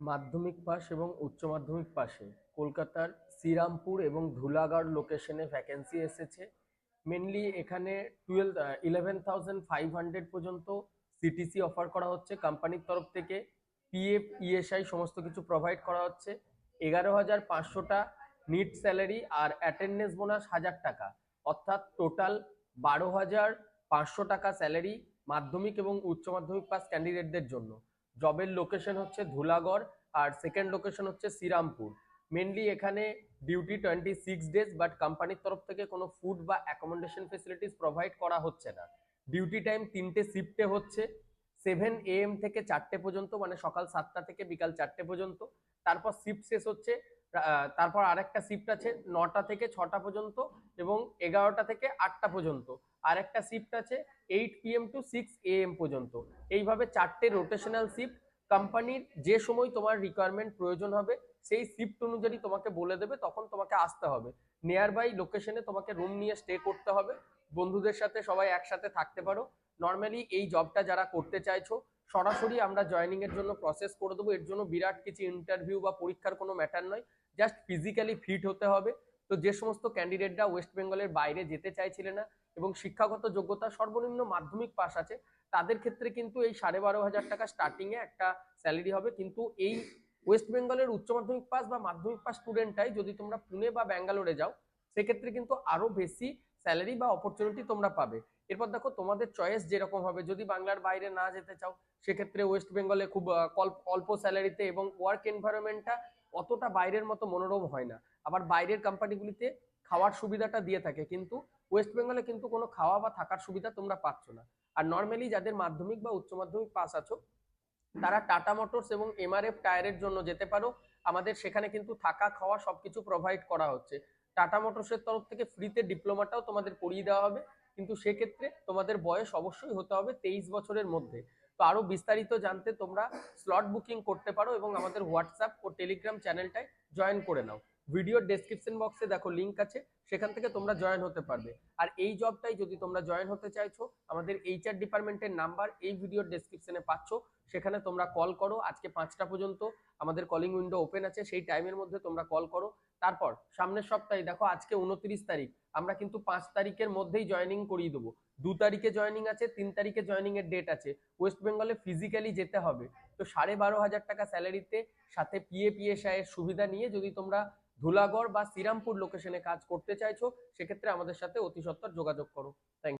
মাধ্যমিক পাস এবং উচ্চ মাধ্যমিক পাশে কলকাতার শ্রীরামপুর এবং ধুলাগড় লোকেশনে ভ্যাকেন্সি এসেছে। মেনলি এখানে 11,500 পর্যন্ত সিটিসি অফার করা হচ্ছে কোম্পানির তরফ থেকে। পিএফ ইএসআই সমস্ত কিছু প্রোভাইড করা হচ্ছে। 11,500টা নিট স্যালারি আর অ্যাটেন্ডেন্স বোনাস 1,000 টাকা, অর্থাৎ টোটাল 12,500 টাকা স্যালারি মাধ্যমিক এবং উচ্চ মাধ্যমিক পাস ক্যান্ডিডেটদের জন্য। জবের লোকেশন হচ্ছে ধুলাগড় আর সেকেন্ড লোকেশন হচ্ছে শ্রীরামপুর। মেনলি এখানে ডিউটি 26 ডেজ, বাট কোম্পানির তরফ থেকে কোনো ফুড বা অ্যাকোমোডেশন ফেসিলিটিস প্রোভাইড করা হচ্ছে না। ডিউটি টাইম 3টে শিফটে হচ্ছে, 7 AM থেকে 4টে পর্যন্ত, মানে সকাল 7টা থেকে বিকাল 4টে পর্যন্ত। তারপর শিফট শেষ হচ্ছে, তারপর আরেকটা শিফট আছে 9টা থেকে 6টা পর্যন্ত এবং 11টা থেকে 8টা পর্যন্ত। আর একটা শিফট আছে 8 PM টু 6 AM পর্যন্ত। এইভাবে 4টে রোটেশনাল শিফট। কোম্পানির যে সময় তোমার রিকোয়ারমেন্ট প্রয়োজন হবে সেই শিফট অনুযায়ী তোমাকে বলে দেবে, তখন তোমাকে আসতে হবে। নিয়ার বাই লোকেশনে তোমাকে রুম নিয়ে স্টে করতে হবে, বন্ধুদের সাথে সবাই একসাথে থাকতে পারো। নর্মালি এই জবটা যারা করতে চাইছো সরাসরি আমরা জয়েনিং এর জন্য প্রসেস করে দেবো। এর জন্য বিরাট কিছু ইন্টারভিউ বা পরীক্ষার কোনো ম্যাটার নয়, জাস্ট ফিজিক্যালি ফিট হতে হবে। তো যে সমস্ত ক্যান্ডিডেটরা ওয়েস্ট বেঙ্গলের বাইরে যেতে চাইছিলেন না এবং শিক্ষাগত যোগ্যতা সর্বনিম্ন মাধ্যমিক পাস আছে, তাদের ক্ষেত্রে কিন্তু এই 12,500 টাকা স্টার্টিং এ একটা স্যালারি হবে। কিন্তু এই ওয়েস্ট বেঙ্গলের উচ্চ মাধ্যমিক পাস বা মাধ্যমিক পাস স্টুডেন্টটাই যদি তোমরা পুনে বা ব্যাঙ্গালোরে যাও, সেক্ষেত্রে কিন্তু আরো বেশি স্যালারি বা অপরচুনিটি তোমরা পাবে। এরপর দেখো তোমাদের চয়েস যেরকম হবে, যদি বাংলার বাইরে না যেতে চাও সেক্ষেত্রে ওয়েস্ট বেঙ্গলে খুব অল্প স্যালারিতে এবং ওয়ার্ক এনভায়রনমেন্টটা অতটা বাইরের মতো মনোরম হয় না। আবার বাইরের কোম্পানিগুলিতে খাওয়ার সুবিধাটা দিয়ে থাকে, কিন্তু ওয়েস্ট বেঙ্গলে কিন্তু কোনো খাওয়া বা থাকার সুবিধা তোমরা পাচ্ছ না। আর নর্মালি যাদের মাধ্যমিক বা উচ্চ মাধ্যমিক পাস আছো তারা টাটা মোটরস এবং এমআরএফ টায়ারের জন্য যেতে পারো। আমাদের সেখানে কিন্তু থাকা খাওয়া সবকিছু প্রোভাইড করা হচ্ছে। টাটা মোটরসের তরফ থেকে ফ্রিতে ডিপ্লোমাটাও তোমাদের পড়িয়ে দেওয়া হবে, কিন্তু সেক্ষেত্রে তোমাদের বয়স অবশ্যই হতে হবে 23 বছরের মধ্যে। তো আরো বিস্তারিত জানতে তোমরা স্লট বুকিং করতে পারো এবং আমাদের হোয়াটসঅ্যাপ ও টেলিগ্রাম চ্যানেলটায় জয়েন করে নাও। ভিডিওর ডেসক্রিপশন বক্সে দেখো লিঙ্ক আছে, সেখান থেকে তোমরা জয়েন হতে পারবে। আর এই জবটাই যদি তোমরা জয়েন হতে চাইছো, আমাদের এইচআর ডিপার্টমেন্টের নাম্বার এই ভিডিওর ডেসক্রিপশনে পাচ্ছ, সেখানে তোমরা কল করো। আজকে 5টা পর্যন্ত আমাদের কলিং উইন্ডো ওপেন আছে, সেই টাইমের মধ্যে তোমরা কল করো। তারপর সামনের সপ্তাহে দেখো আজকে 29 তারিখ, আমরা কিন্তু 5 তারিখের মধ্যেই জয়েনিং করিয়ে দেবো। 2 তারিখে জয়েনিং আছে, 3 তারিখে জয়েনিং এর ডেট আছে। ওয়েস্ট বেঙ্গলে ফিজিক্যালি যেতে হবে। তো 12,500 টাকা স্যালারিতে সাথে পিএফ এর সুবিধা নিয়ে যদি তোমরা ধুলাগড় বা শ্রীরামপুর লোকেশনে কাজ করতে চাইছো, সেক্ষেত্রে আমাদের সাথে অতি সত্বর যোগাযোগ করো। থ্যাংক